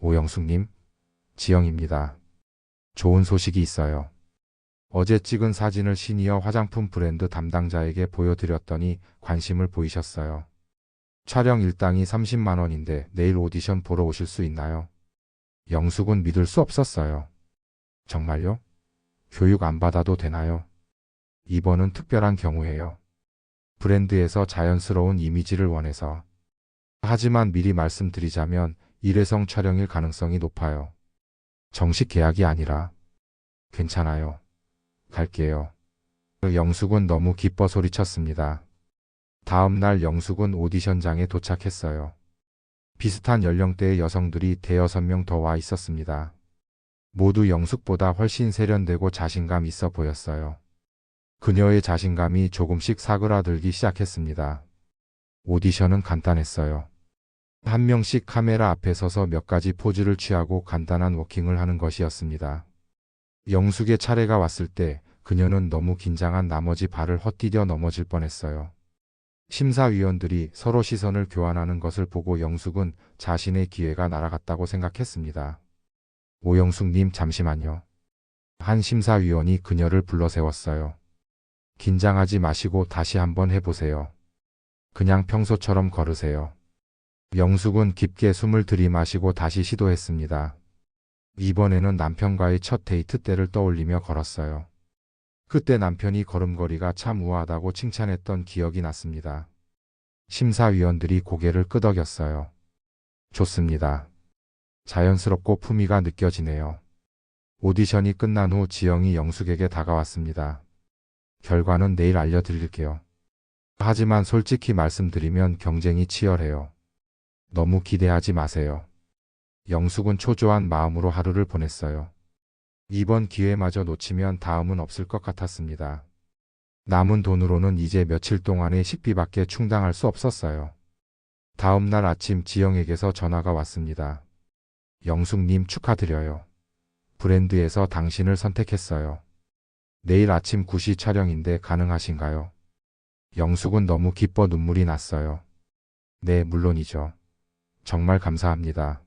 오영숙님, 지영입니다. 좋은 소식이 있어요. 어제 찍은 사진을 시니어 화장품 브랜드 담당자에게 보여드렸더니 관심을 보이셨어요. 촬영 일당이 30만 원인데 내일 오디션 보러 오실 수 있나요? 영숙은 믿을 수 없었어요. 정말요? 교육 안 받아도 되나요? 이번은 특별한 경우예요. 브랜드에서 자연스러운 이미지를 원해서. 하지만 미리 말씀드리자면 일회성 촬영일 가능성이 높아요. 정식 계약이 아니라. 괜찮아요. 갈게요. 영숙은 너무 기뻐 소리쳤습니다. 다음 날 영숙은 오디션장에 도착했어요. 비슷한 연령대의 여성들이 대여섯 명 더 와 있었습니다. 모두 영숙보다 훨씬 세련되고 자신감 있어 보였어요. 그녀의 자신감이 조금씩 사그라들기 시작했습니다. 오디션은 간단했어요. 한 명씩 카메라 앞에 서서 몇 가지 포즈를 취하고 간단한 워킹을 하는 것이었습니다. 영숙의 차례가 왔을 때 그녀는 너무 긴장한 나머지 발을 헛디뎌 넘어질 뻔했어요. 심사위원들이 서로 시선을 교환하는 것을 보고 영숙은 자신의 기회가 날아갔다고 생각했습니다. 오영숙님 잠시만요. 한 심사위원이 그녀를 불러 세웠어요. 긴장하지 마시고 다시 한번 해보세요. 그냥 평소처럼 걸으세요. 영숙은 깊게 숨을 들이마시고 다시 시도했습니다. 이번에는 남편과의 첫 데이트 때를 떠올리며 걸었어요. 그때 남편이 걸음걸이가 참 우아하다고 칭찬했던 기억이 났습니다. 심사위원들이 고개를 끄덕였어요. 좋습니다. 자연스럽고 품위가 느껴지네요. 오디션이 끝난 후 지영이 영숙에게 다가왔습니다. 결과는 내일 알려드릴게요. 하지만 솔직히 말씀드리면 경쟁이 치열해요. 너무 기대하지 마세요. 영숙은 초조한 마음으로 하루를 보냈어요. 이번 기회마저 놓치면 다음은 없을 것 같았습니다. 남은 돈으로는 이제 며칠 동안의 식비밖에 충당할 수 없었어요. 다음 날 아침 지영에게서 전화가 왔습니다. 영숙님 축하드려요. 브랜드에서 당신을 선택했어요. 내일 아침 9시 촬영인데 가능하신가요? 영숙은 너무 기뻐 눈물이 났어요. 네, 물론이죠. 정말 감사합니다.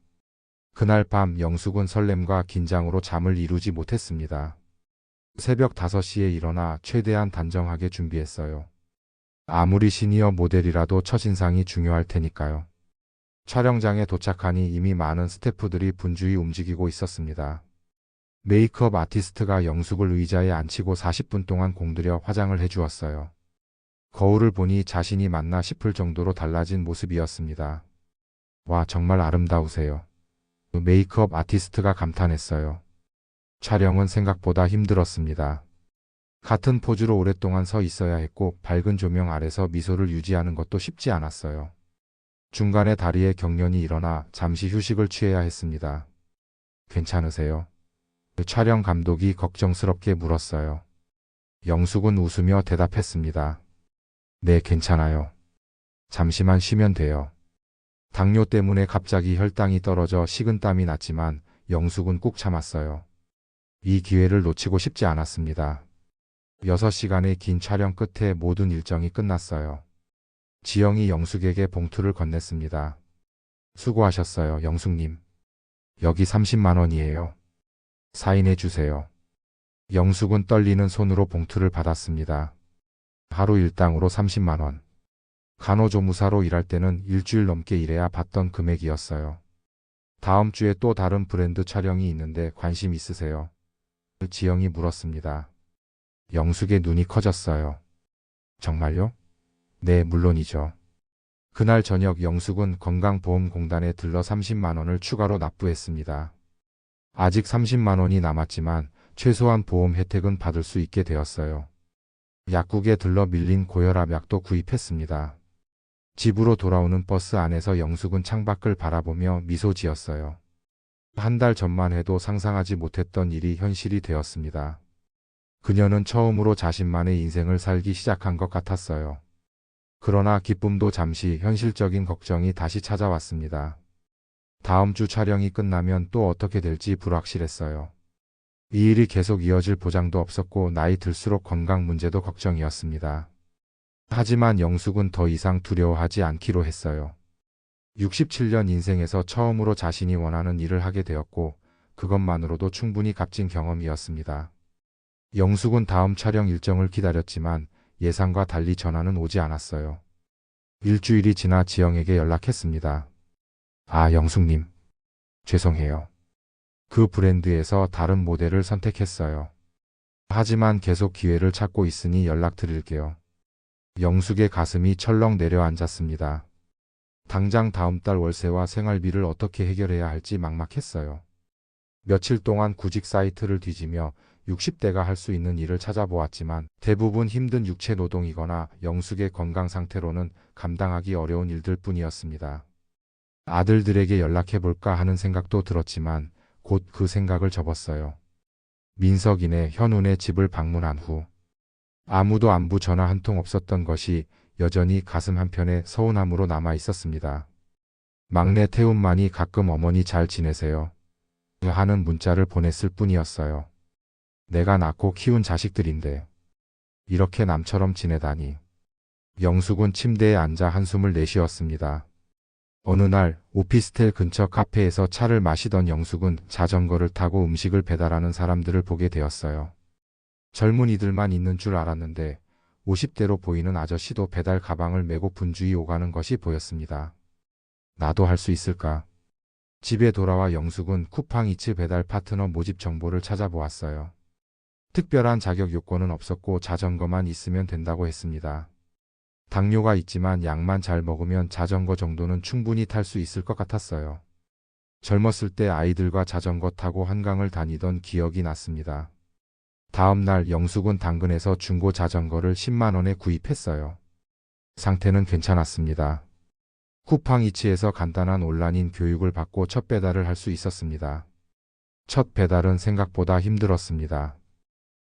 그날 밤 영숙은 설렘과 긴장으로 잠을 이루지 못했습니다. 새벽 5시에 일어나 최대한 단정하게 준비했어요. 아무리 시니어 모델이라도 첫인상이 중요할 테니까요. 촬영장에 도착하니 이미 많은 스태프들이 분주히 움직이고 있었습니다. 메이크업 아티스트가 영숙을 의자에 앉히고 40분 동안 공들여 화장을 해주었어요. 거울을 보니 자신이 맞나 싶을 정도로 달라진 모습이었습니다. 와, 정말 아름다우세요. 메이크업 아티스트가 감탄했어요. 촬영은 생각보다 힘들었습니다. 같은 포즈로 오랫동안 서 있어야 했고 밝은 조명 아래서 미소를 유지하는 것도 쉽지 않았어요. 중간에 다리에 경련이 일어나 잠시 휴식을 취해야 했습니다. 괜찮으세요? 촬영 감독이 걱정스럽게 물었어요. 영숙은 웃으며 대답했습니다. 네, 괜찮아요. 잠시만 쉬면 돼요. 당뇨 때문에 갑자기 혈당이 떨어져 식은땀이 났지만 영숙은 꾹 참았어요. 이 기회를 놓치고 싶지 않았습니다. 6시간의 긴 촬영 끝에 모든 일정이 끝났어요. 지영이 영숙에게 봉투를 건넸습니다. 수고하셨어요, 영숙님. 여기 30만 원이에요. 사인해 주세요. 영숙은 떨리는 손으로 봉투를 받았습니다. 하루 일당으로 30만 원. 간호조무사로 일할 때는 일주일 넘게 일해야 받던 금액이었어요. 다음 주에 또 다른 브랜드 촬영이 있는데 관심 있으세요? 지영이 물었습니다. 영숙의 눈이 커졌어요. 정말요? 네, 물론이죠. 그날 저녁 영숙은 건강보험공단에 들러 30만 원을 추가로 납부했습니다. 아직 30만 원이 남았지만 최소한 보험 혜택은 받을 수 있게 되었어요. 약국에 들러 밀린 고혈압 약도 구입했습니다. 집으로 돌아오는 버스 안에서 영숙은 창밖을 바라보며 미소 지었어요. 한 달 전만 해도 상상하지 못했던 일이 현실이 되었습니다. 그녀는 처음으로 자신만의 인생을 살기 시작한 것 같았어요. 그러나 기쁨도 잠시 현실적인 걱정이 다시 찾아왔습니다. 다음 주 촬영이 끝나면 또 어떻게 될지 불확실했어요. 이 일이 계속 이어질 보장도 없었고 나이 들수록 건강 문제도 걱정이었습니다. 하지만 영숙은 더 이상 두려워하지 않기로 했어요. 67년 인생에서 처음으로 자신이 원하는 일을 하게 되었고 그것만으로도 충분히 값진 경험이었습니다. 영숙은 다음 촬영 일정을 기다렸지만 예상과 달리 전화는 오지 않았어요. 일주일이 지나 지영에게 연락했습니다. 아, 영숙님. 죄송해요. 그 브랜드에서 다른 모델을 선택했어요. 하지만 계속 기회를 찾고 있으니 연락드릴게요. 영숙의 가슴이 철렁 내려앉았습니다. 당장 다음 달 월세와 생활비를 어떻게 해결해야 할지 막막했어요. 며칠 동안 구직 사이트를 뒤지며 60대가 할 수 있는 일을 찾아보았지만 대부분 힘든 육체 노동이거나 영숙의 건강 상태로는 감당하기 어려운 일들 뿐이었습니다. 아들들에게 연락해볼까 하는 생각도 들었지만 곧 그 생각을 접었어요. 민석이네 현운의 집을 방문한 후 아무도 안부 전화 한 통 없었던 것이 여전히 가슴 한편에 서운함으로 남아 있었습니다. 막내 태훈만이 가끔 어머니 잘 지내세요? 하는 문자를 보냈을 뿐이었어요. 내가 낳고 키운 자식들인데 이렇게 남처럼 지내다니. 영숙은 침대에 앉아 한숨을 내쉬었습니다. 어느 날 오피스텔 근처 카페에서 차를 마시던 영숙은 자전거를 타고 음식을 배달하는 사람들을 보게 되었어요. 젊은이들만 있는 줄 알았는데 50대로 보이는 아저씨도 배달 가방을 메고 분주히 오가는 것이 보였습니다. 나도 할 수 있을까? 집에 돌아와 영숙은 쿠팡이츠 배달 파트너 모집 정보를 찾아보았어요. 특별한 자격 요건은 없었고 자전거만 있으면 된다고 했습니다. 당뇨가 있지만 약만 잘 먹으면 자전거 정도는 충분히 탈 수 있을 것 같았어요. 젊었을 때 아이들과 자전거 타고 한강을 다니던 기억이 났습니다. 다음 날 영숙은 당근에서 중고 자전거를 10만 원에 구입했어요. 상태는 괜찮았습니다. 쿠팡이츠에서 간단한 온라인 교육을 받고 첫 배달을 할 수 있었습니다. 첫 배달은 생각보다 힘들었습니다.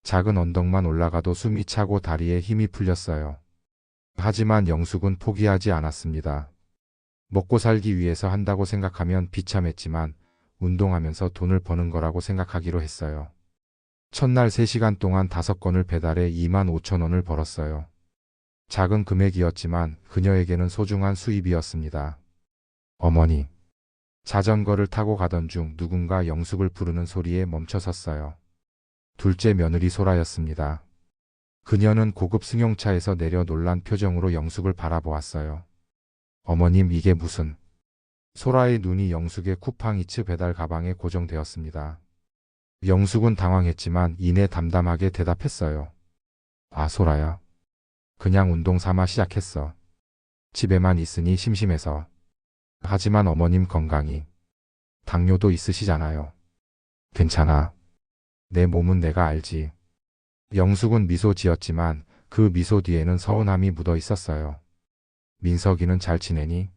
작은 언덕만 올라가도 숨이 차고 다리에 힘이 풀렸어요. 하지만 영숙은 포기하지 않았습니다. 먹고 살기 위해서 한다고 생각하면 비참했지만 운동하면서 돈을 버는 거라고 생각하기로 했어요. 첫날 3시간 동안 5건을 배달해 2만 5천 원을 벌었어요. 작은 금액이었지만 그녀에게는 소중한 수입이었습니다. 어머니. 자전거를 타고 가던 중 누군가 영숙을 부르는 소리에 멈춰섰어요. 둘째 며느리 소라였습니다. 그녀는 고급 승용차에서 내려 놀란 표정으로 영숙을 바라보았어요. 어머님, 이게 무슨... 소라의 눈이 영숙의 쿠팡이츠 배달 가방에 고정되었습니다. 영숙은 당황했지만 이내 담담하게 대답했어요. 아, 소라야. 그냥 운동 삼아 시작했어. 집에만 있으니 심심해서. 하지만 어머님 건강이. 당뇨도 있으시잖아요. 괜찮아. 내 몸은 내가 알지. 영숙은 미소 지었지만 그 미소 뒤에는 서운함이 묻어 있었어요. 민석이는 잘 지내니?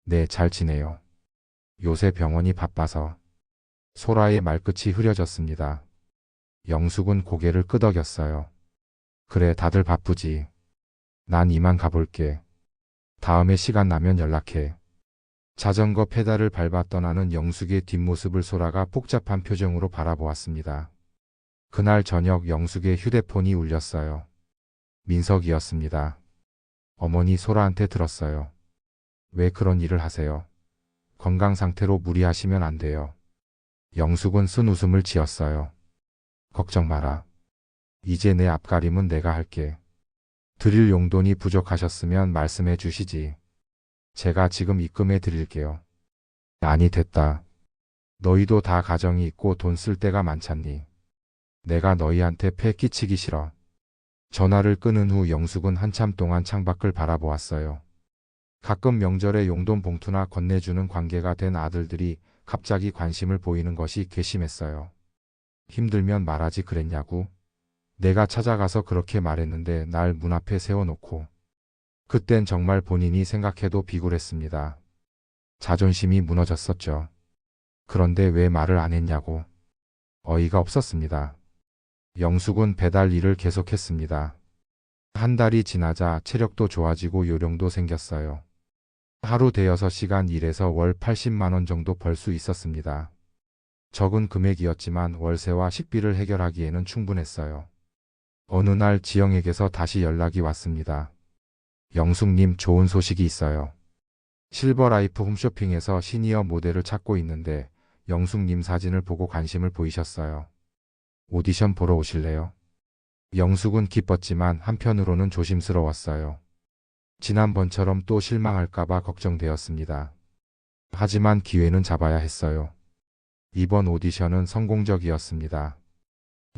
네, 잘 지내요. 요새 병원이 바빠서. 소라의 말끝이 흐려졌습니다. 영숙은 고개를 끄덕였어요. 그래, 다들 바쁘지. 난 이만 가볼게. 다음에 시간 나면 연락해. 자전거 페달을 밟아 떠나는 영숙의 뒷모습을 소라가 복잡한 표정으로 바라보았습니다. 그날 저녁 영숙의 휴대폰이 울렸어요. 민석이었습니다. 어머니, 소라한테 들었어요. 왜 그런 일을 하세요? 건강 상태로 무리하시면 안 돼요. 영숙은 쓴 웃음을 지었어요. 걱정 마라. 이제 내 앞가림은 내가 할게. 드릴 용돈이 부족하셨으면 말씀해 주시지. 제가 지금 입금해 드릴게요. 아니, 됐다. 너희도 다 가정이 있고 돈 쓸 데가 많잖니. 내가 너희한테 폐 끼치기 싫어. 전화를 끊은 후 영숙은 한참 동안 창밖을 바라보았어요. 가끔 명절에 용돈 봉투나 건네주는 관계가 된 아들들이 갑자기 관심을 보이는 것이 괘씸했어요. 힘들면 말하지 그랬냐고. 내가 찾아가서 그렇게 말했는데 날 문 앞에 세워놓고. 그땐 정말 본인이 생각해도 비굴했습니다. 자존심이 무너졌었죠. 그런데 왜 말을 안 했냐고. 어이가 없었습니다. 영숙은 배달 일을 계속했습니다. 한 달이 지나자 체력도 좋아지고 요령도 생겼어요. 하루 대여섯 시간 일해서 월 80만 원 정도 벌 수 있었습니다. 적은 금액이었지만 월세와 식비를 해결하기에는 충분했어요. 어느 날 지영에게서 다시 연락이 왔습니다. 영숙님, 좋은 소식이 있어요. 실버라이프 홈쇼핑에서 시니어 모델을 찾고 있는데 영숙님 사진을 보고 관심을 보이셨어요. 오디션 보러 오실래요? 영숙은 기뻤지만 한편으로는 조심스러웠어요. 지난번처럼 또 실망할까봐 걱정되었습니다. 하지만 기회는 잡아야 했어요. 이번 오디션은 성공적이었습니다.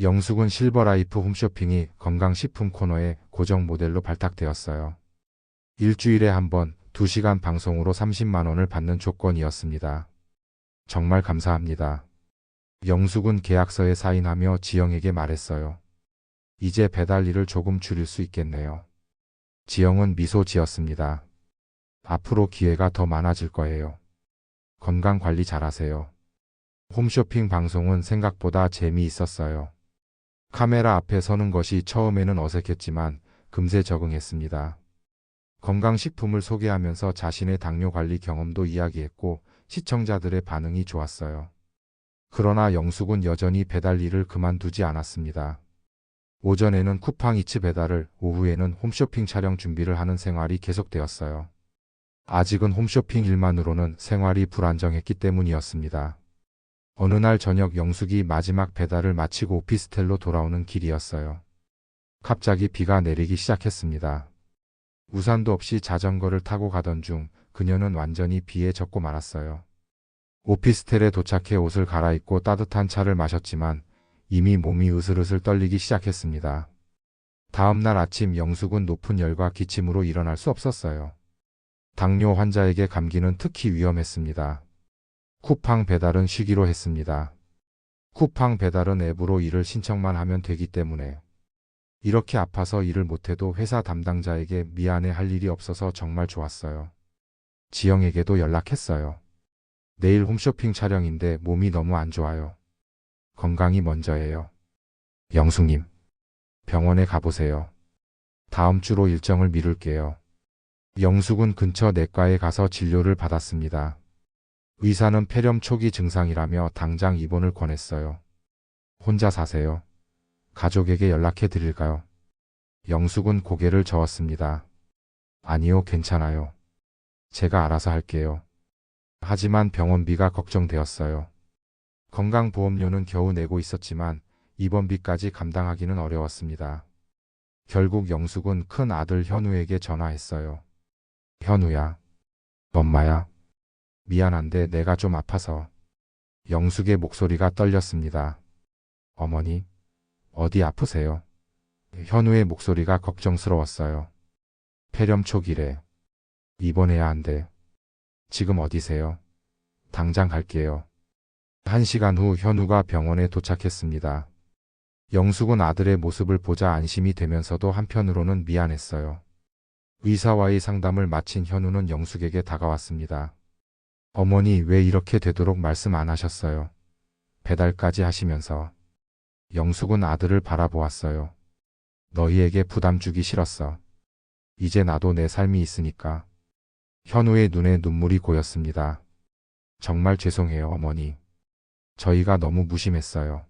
영숙은 실버라이프 홈쇼핑이 건강식품 코너에 고정 모델로 발탁되었어요. 일주일에 한 번 2시간 방송으로 30만 원을 받는 조건이었습니다. 정말 감사합니다. 영숙은 계약서에 사인하며 지영에게 말했어요. 이제 배달 일을 조금 줄일 수 있겠네요. 지영은 미소 지었습니다. 앞으로 기회가 더 많아질 거예요. 건강 관리 잘하세요. 홈쇼핑 방송은 생각보다 재미있었어요. 카메라 앞에 서는 것이 처음에는 어색했지만 금세 적응했습니다. 건강식품을 소개하면서 자신의 당뇨 관리 경험도 이야기했고 시청자들의 반응이 좋았어요. 그러나 영숙은 여전히 배달 일을 그만두지 않았습니다. 오전에는 쿠팡이츠 배달을, 오후에는 홈쇼핑 촬영 준비를 하는 생활이 계속되었어요. 아직은 홈쇼핑 일만으로는 생활이 불안정했기 때문이었습니다. 어느 날 저녁 영숙이 마지막 배달을 마치고 오피스텔로 돌아오는 길이었어요. 갑자기 비가 내리기 시작했습니다. 우산도 없이 자전거를 타고 가던 중 그녀는 완전히 비에 젖고 말았어요. 오피스텔에 도착해 옷을 갈아입고 따뜻한 차를 마셨지만 이미 몸이 으슬으슬 떨리기 시작했습니다. 다음 날 아침 영숙은 높은 열과 기침으로 일어날 수 없었어요. 당뇨 환자에게 감기는 특히 위험했습니다. 쿠팡 배달은 쉬기로 했습니다. 쿠팡 배달은 앱으로 일을 신청만 하면 되기 때문에 이렇게 아파서 일을 못해도 회사 담당자에게 미안해 할 일이 없어서 정말 좋았어요. 지영에게도 연락했어요. 내일 홈쇼핑 촬영인데 몸이 너무 안 좋아요. 건강이 먼저예요. 영숙님, 병원에 가보세요. 다음 주로 일정을 미룰게요. 영숙은 근처 내과에 가서 진료를 받았습니다. 의사는 폐렴 초기 증상이라며 당장 입원을 권했어요. 혼자 사세요? 가족에게 연락해 드릴까요? 영숙은 고개를 저었습니다. 아니요, 괜찮아요. 제가 알아서 할게요. 하지만 병원비가 걱정되었어요. 건강보험료는 겨우 내고 있었지만 입원비까지 감당하기는 어려웠습니다. 결국 영숙은 큰 아들 현우에게 전화했어요. 현우야, 엄마야, 미안한데 내가 좀 아파서. 영숙의 목소리가 떨렸습니다. 어머니, 어디 아프세요? 현우의 목소리가 걱정스러웠어요. 폐렴 초기래. 입원해야 한대. 지금 어디세요? 당장 갈게요. 1시간 후 현우가 병원에 도착했습니다. 영숙은 아들의 모습을 보자 안심이 되면서도 한편으로는 미안했어요. 의사와의 상담을 마친 현우는 영숙에게 다가왔습니다. 어머니, 왜 이렇게 되도록 말씀 안 하셨어요? 배달까지 하시면서. 영숙은 아들을 바라보았어요. 너희에게 부담 주기 싫었어. 이제 나도 내 삶이 있으니까. 현우의 눈에 눈물이 고였습니다. 정말 죄송해요, 어머니. 저희가 너무 무심했어요.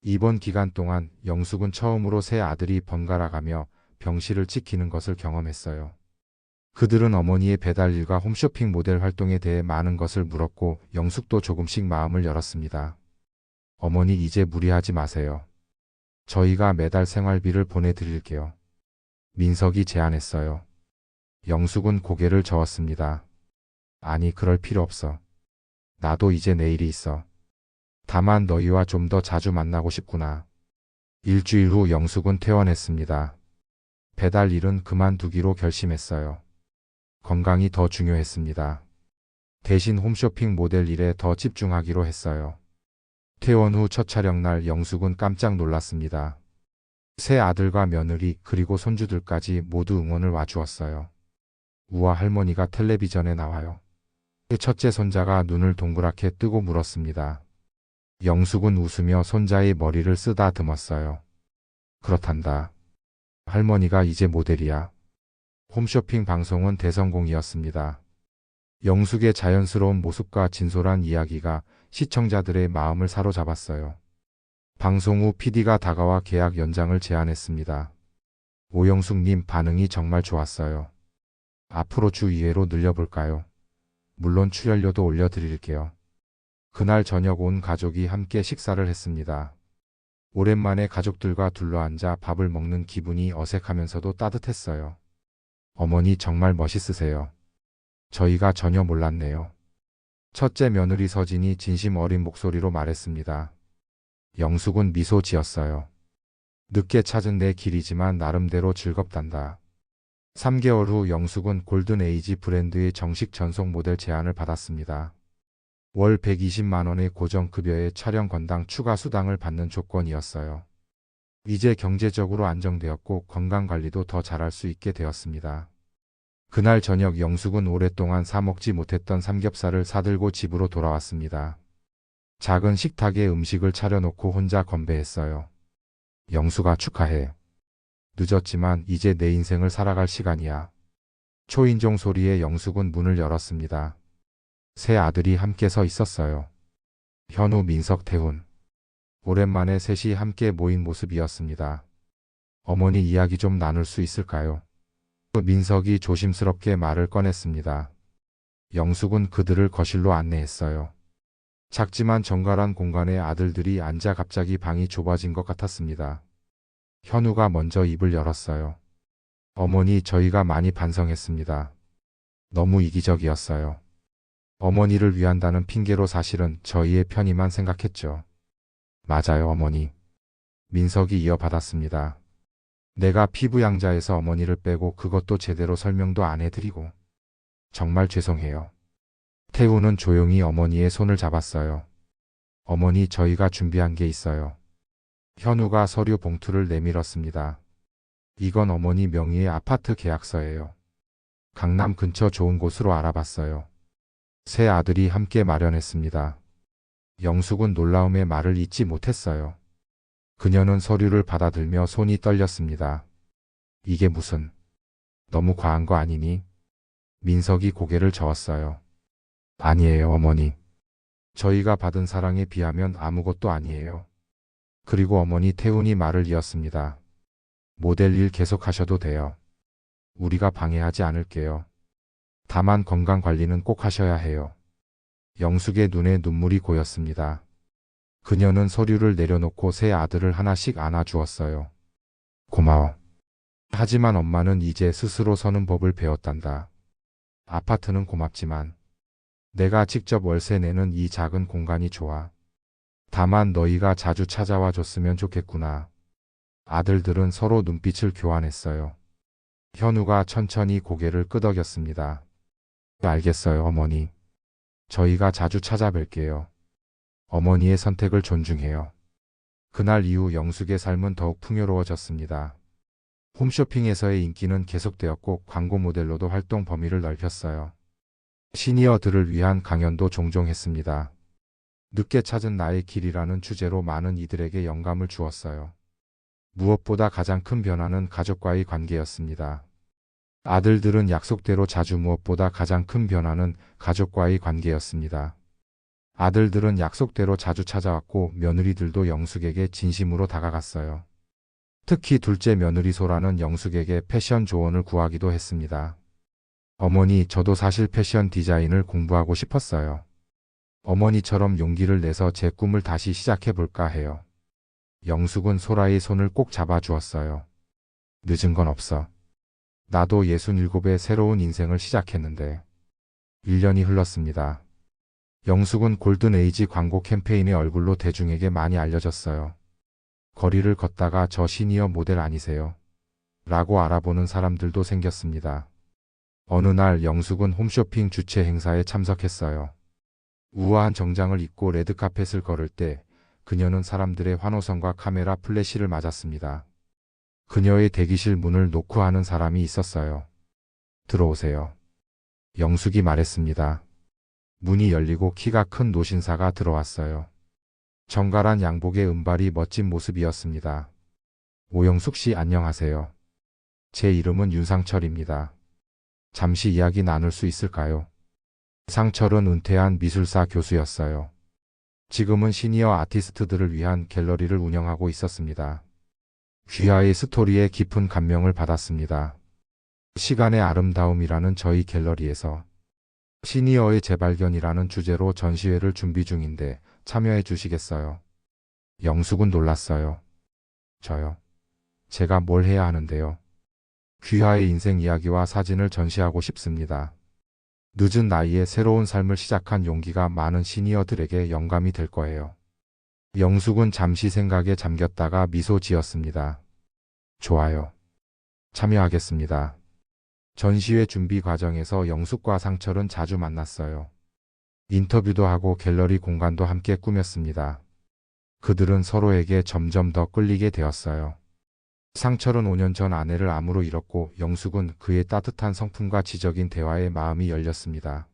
입원 기간 동안 영숙은 처음으로 새 아들이 번갈아가며 병실을 지키는 것을 경험했어요. 그들은 어머니의 배달 일과 홈쇼핑 모델 활동에 대해 많은 것을 물었고 영숙도 조금씩 마음을 열었습니다. 어머니, 이제 무리하지 마세요. 저희가 매달 생활비를 보내드릴게요. 민석이 제안했어요. 영숙은 고개를 저었습니다. 아니, 그럴 필요 없어. 나도 이제 내일이 있어. 다만 너희와 좀 더 자주 만나고 싶구나. 일주일 후 영숙은 퇴원했습니다. 배달 일은 그만두기로 결심했어요. 건강이 더 중요했습니다. 대신 홈쇼핑 모델 일에 더 집중하기로 했어요. 퇴원 후 첫 촬영 날 영숙은 깜짝 놀랐습니다. 새 아들과 며느리 그리고 손주들까지 모두 응원을 와주었어요. 우와, 할머니가 텔레비전에 나와요. 첫째 손자가 눈을 동그랗게 뜨고 물었습니다. 영숙은 웃으며 손자의 머리를 쓰다듬었어요. 그렇단다. 할머니가 이제 모델이야. 홈쇼핑 방송은 대성공이었습니다. 영숙의 자연스러운 모습과 진솔한 이야기가 시청자들의 마음을 사로잡았어요. 방송 후 PD가 다가와 계약 연장을 제안했습니다. 오영숙님, 반응이 정말 좋았어요. 앞으로 주 2회로 늘려볼까요? 물론 출연료도 올려드릴게요. 그날 저녁 온 가족이 함께 식사를 했습니다. 오랜만에 가족들과 둘러앉아 밥을 먹는 기분이 어색하면서도 따뜻했어요. 어머니 정말 멋있으세요. 저희가 전혀 몰랐네요. 첫째 며느리 서진이 진심 어린 목소리로 말했습니다. 영숙은 미소 지었어요. 늦게 찾은 내 길이지만 나름대로 즐겁단다. 3개월 후 영숙은 골든 에이지 브랜드의 정식 전속 모델 제안을 받았습니다. 월 120만 원의 고정급여에 촬영 건당 추가 수당을 받는 조건이었어요. 이제 경제적으로 안정되었고 건강관리도 더 잘할 수 있게 되었습니다. 그날 저녁 영숙은 오랫동안 사 먹지 못했던 삼겹살을 사들고 집으로 돌아왔습니다. 작은 식탁에 음식을 차려놓고 혼자 건배했어요. 영숙아 축하해. 늦었지만 이제 내 인생을 살아갈 시간이야. 초인종 소리에 영숙은 문을 열었습니다. 세 아들이 함께 서 있었어요. 현우, 민석, 태훈. 오랜만에 셋이 함께 모인 모습이었습니다. 어머니 이야기 좀 나눌 수 있을까요? 민석이 조심스럽게 말을 꺼냈습니다. 영숙은 그들을 거실로 안내했어요. 작지만 정갈한 공간에 아들들이 앉아 갑자기 방이 좁아진 것 같았습니다. 현우가 먼저 입을 열었어요. 어머니 저희가 많이 반성했습니다. 너무 이기적이었어요. 어머니를 위한다는 핑계로 사실은 저희의 편의만 생각했죠. 맞아요 어머니. 민석이 이어받았습니다. 내가 피부양자에서 어머니를 빼고 그것도 제대로 설명도 안 해드리고 정말 죄송해요. 태우는 조용히 어머니의 손을 잡았어요. 어머니 저희가 준비한 게 있어요. 현우가 서류 봉투를 내밀었습니다. 이건 어머니 명의의 아파트 계약서예요. 강남 근처 좋은 곳으로 알아봤어요. 세 아들이 함께 마련했습니다. 영숙은 놀라움에 말을 잇지 못했어요. 그녀는 서류를 받아들며 손이 떨렸습니다. 이게 무슨... 너무 과한 거 아니니? 민석이 고개를 저었어요. 아니에요 어머니. 저희가 받은 사랑에 비하면 아무것도 아니에요. 그리고 어머니 태훈이 말을 이었습니다. 모델 일 계속하셔도 돼요. 우리가 방해하지 않을게요. 다만 건강관리는 꼭 하셔야 해요. 영숙의 눈에 눈물이 고였습니다. 그녀는 서류를 내려놓고 세 아들을 하나씩 안아주었어요. 고마워. 하지만 엄마는 이제 스스로 서는 법을 배웠단다. 아파트는 고맙지만 내가 직접 월세 내는 이 작은 공간이 좋아. 다만 너희가 자주 찾아와 줬으면 좋겠구나. 아들들은 서로 눈빛을 교환했어요. 현우가 천천히 고개를 끄덕였습니다. 알겠어요 어머니. 저희가 자주 찾아뵐게요. 어머니의 선택을 존중해요. 그날 이후 영숙의 삶은 더욱 풍요로워졌습니다. 홈쇼핑에서의 인기는 계속되었고 광고 모델로도 활동 범위를 넓혔어요. 시니어들을 위한 강연도 종종 했습니다. 늦게 찾은 나의 길이라는 주제로 많은 이들에게 영감을 주었어요. 무엇보다 가장 큰 변화는 가족과의 관계였습니다. 아들들은 약속대로 자주 무엇보다 가장 큰 변화는 가족과의 관계였습니다. 아들들은 약속대로 자주 찾아왔고 며느리들도 영숙에게 진심으로 다가갔어요. 특히 둘째 며느리 소라는 영숙에게 패션 조언을 구하기도 했습니다. 어머니, 저도 사실 패션 디자인을 공부하고 싶었어요. 어머니처럼 용기를 내서 제 꿈을 다시 시작해볼까 해요. 영숙은 소라의 손을 꼭 잡아주었어요. 늦은 건 없어. 나도 67의 새로운 인생을 시작했는데. 1년이 흘렀습니다. 영숙은 골든 에이지 광고 캠페인의 얼굴로 대중에게 많이 알려졌어요. 거리를 걷다가 저 시니어 모델 아니세요? 라고 알아보는 사람들도 생겼습니다. 어느 날 영숙은 홈쇼핑 주최 행사에 참석했어요. 우아한 정장을 입고 레드카펫을 걸을 때 그녀는 사람들의 환호성과 카메라 플래시를 맞았습니다. 그녀의 대기실 문을 노크하는 사람이 있었어요. 들어오세요. 영숙이 말했습니다. 문이 열리고 키가 큰 노신사가 들어왔어요. 정갈한 양복의 은발이 멋진 모습이었습니다. 오영숙 씨 안녕하세요. 제 이름은 윤상철입니다. 잠시 이야기 나눌 수 있을까요? 상철은 은퇴한 미술사 교수였어요. 지금은 시니어 아티스트들을 위한 갤러리를 운영하고 있었습니다. 귀하의 스토리에 깊은 감명을 받았습니다. 시간의 아름다움이라는 저희 갤러리에서 시니어의 재발견이라는 주제로 전시회를 준비 중인데 참여해 주시겠어요? 영숙은 놀랐어요. 저요? 제가 뭘 해야 하는데요? 귀하의 인생 이야기와 사진을 전시하고 싶습니다. 늦은 나이에 새로운 삶을 시작한 용기가 많은 시니어들에게 영감이 될 거예요. 영숙은 잠시 생각에 잠겼다가 미소 지었습니다. 좋아요. 참여하겠습니다. 전시회 준비 과정에서 영숙과 상철은 자주 만났어요. 인터뷰도 하고 갤러리 공간도 함께 꾸몄습니다. 그들은 서로에게 점점 더 끌리게 되었어요. 상철은 5년 전 아내를 암으로 잃었고 영숙은 그의 따뜻한 성품과 지적인 대화에 마음이 열렸습니다.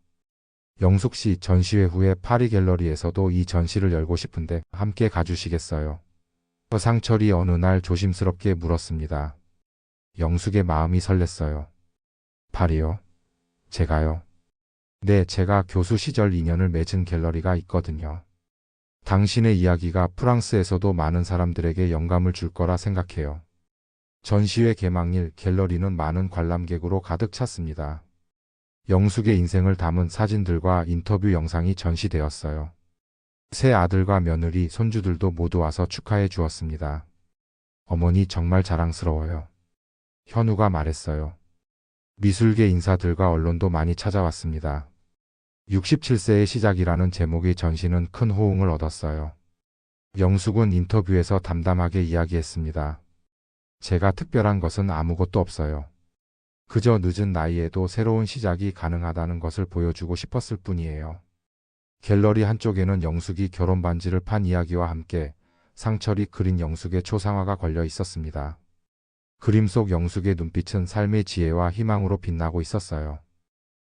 영숙 씨, 전시회 후에 파리 갤러리에서도 이 전시를 열고 싶은데 함께 가주시겠어요? 상철이 어느 날 조심스럽게 물었습니다. 영숙의 마음이 설렜어요. 파리요? 제가요? 네, 제가 교수 시절 인연을 맺은 갤러리가 있거든요. 당신의 이야기가 프랑스에서도 많은 사람들에게 영감을 줄 거라 생각해요. 전시회 개막일 갤러리는 많은 관람객으로 가득 찼습니다. 영숙의 인생을 담은 사진들과 인터뷰 영상이 전시되었어요. 새 아들과 며느리, 손주들도 모두 와서 축하해 주었습니다. 어머니 정말 자랑스러워요. 현우가 말했어요. 미술계 인사들과 언론도 많이 찾아왔습니다. 67세의 시작이라는 제목의 전시는 큰 호응을 얻었어요. 영숙은 인터뷰에서 담담하게 이야기했습니다. 제가 특별한 것은 아무것도 없어요. 그저 늦은 나이에도 새로운 시작이 가능하다는 것을 보여주고 싶었을 뿐이에요. 갤러리 한쪽에는 영숙이 결혼 반지를 판 이야기와 함께 상철이 그린 영숙의 초상화가 걸려 있었습니다. 그림 속 영숙의 눈빛은 삶의 지혜와 희망으로 빛나고 있었어요.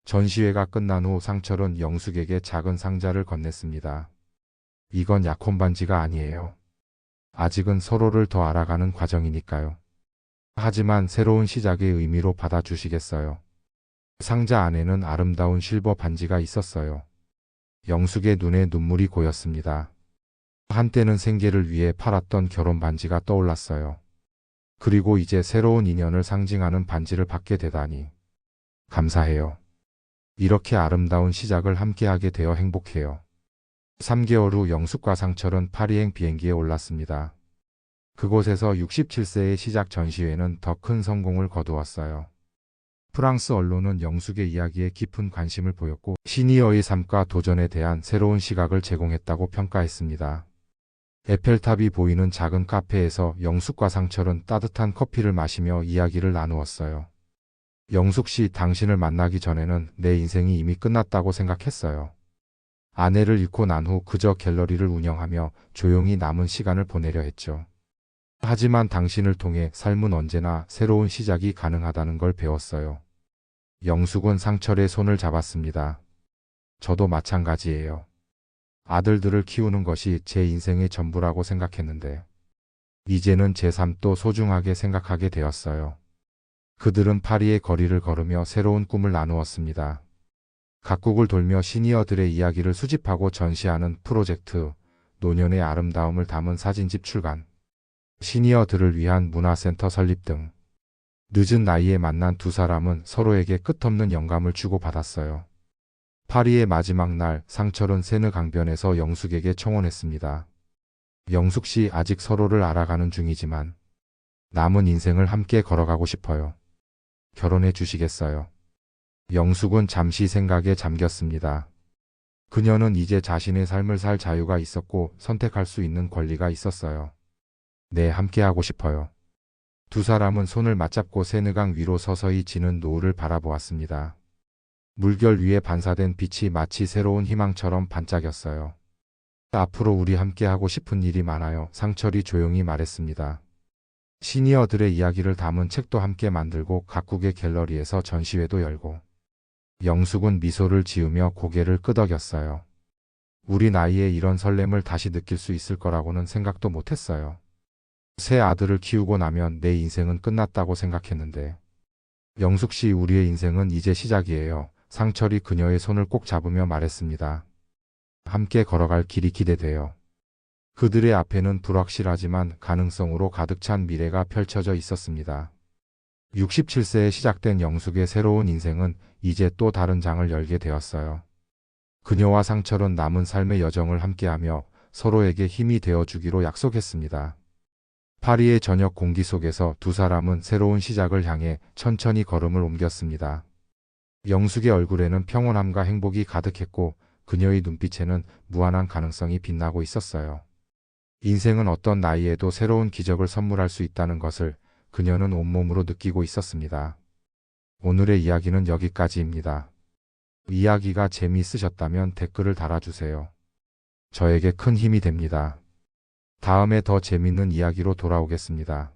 전시회가 끝난 후 상철은 영숙에게 작은 상자를 건넸습니다. 이건 약혼 반지가 아니에요. 아직은 서로를 더 알아가는 과정이니까요. 하지만 새로운 시작의 의미로 받아주시겠어요? 상자 안에는 아름다운 실버 반지가 있었어요. 영숙의 눈에 눈물이 고였습니다. 한때는 생계를 위해 팔았던 결혼 반지가 떠올랐어요. 그리고 이제 새로운 인연을 상징하는 반지를 받게 되다니. 감사해요. 이렇게 아름다운 시작을 함께하게 되어 행복해요. 3개월 후 영숙과 상철은 파리행 비행기에 올랐습니다. 그곳에서 67세의 시작 전시회는 더 큰 성공을 거두었어요. 프랑스 언론은 영숙의 이야기에 깊은 관심을 보였고 시니어의 삶과 도전에 대한 새로운 시각을 제공했다고 평가했습니다. 에펠탑이 보이는 작은 카페에서 영숙과 상철은 따뜻한 커피를 마시며 이야기를 나누었어요. 영숙 씨, 당신을 만나기 전에는 내 인생이 이미 끝났다고 생각했어요. 아내를 잃고 난 후 그저 갤러리를 운영하며 조용히 남은 시간을 보내려 했죠. 하지만 당신을 통해 삶은 언제나 새로운 시작이 가능하다는 걸 배웠어요. 영숙은 상철의 손을 잡았습니다. 저도 마찬가지예요. 아들들을 키우는 것이 제 인생의 전부라고 생각했는데 이제는 제 삶도 소중하게 생각하게 되었어요. 그들은 파리의 거리를 걸으며 새로운 꿈을 나누었습니다. 각국을 돌며 시니어들의 이야기를 수집하고 전시하는 프로젝트, 노년의 아름다움을 담은 사진집 출간, 시니어들을 위한 문화센터 설립 등 늦은 나이에 만난 두 사람은 서로에게 끝없는 영감을 주고받았어요. 파리의 마지막 날 상철은 세느 강변에서 영숙에게 청혼했습니다. 영숙 씨, 아직 서로를 알아가는 중이지만 남은 인생을 함께 걸어가고 싶어요. 결혼해 주시겠어요? 영숙은 잠시 생각에 잠겼습니다. 그녀는 이제 자신의 삶을 살 자유가 있었고 선택할 수 있는 권리가 있었어요. 네, 함께하고 싶어요. 두 사람은 손을 맞잡고 세느강 위로 서서히 지는 노을을 바라보았습니다. 물결 위에 반사된 빛이 마치 새로운 희망처럼 반짝였어요. 앞으로 우리 함께하고 싶은 일이 많아요. 상철이 조용히 말했습니다. 시니어들의 이야기를 담은 책도 함께 만들고 각국의 갤러리에서 전시회도 열고. 영숙은 미소를 지으며 고개를 끄덕였어요. 우리 나이에 이런 설렘을 다시 느낄 수 있을 거라고는 생각도 못했어요. 새 아들을 키우고 나면 내 인생은 끝났다고 생각했는데. 영숙 씨, 우리의 인생은 이제 시작이에요. 상철이 그녀의 손을 꼭 잡으며 말했습니다. 함께 걸어갈 길이 기대돼요. 그들의 앞에는 불확실하지만 가능성으로 가득 찬 미래가 펼쳐져 있었습니다. 67세에 시작된 영숙의 새로운 인생은 이제 또 다른 장을 열게 되었어요. 그녀와 상철은 남은 삶의 여정을 함께하며 서로에게 힘이 되어주기로 약속했습니다. 파리의 저녁 공기 속에서 두 사람은 새로운 시작을 향해 천천히 걸음을 옮겼습니다. 영숙의 얼굴에는 평온함과 행복이 가득했고 그녀의 눈빛에는 무한한 가능성이 빛나고 있었어요. 인생은 어떤 나이에도 새로운 기적을 선물할 수 있다는 것을 그녀는 온몸으로 느끼고 있었습니다. 오늘의 이야기는 여기까지입니다. 이야기가 재미있으셨다면 댓글을 달아주세요. 저에게 큰 힘이 됩니다. 다음에 더 재밌는 이야기로 돌아오겠습니다.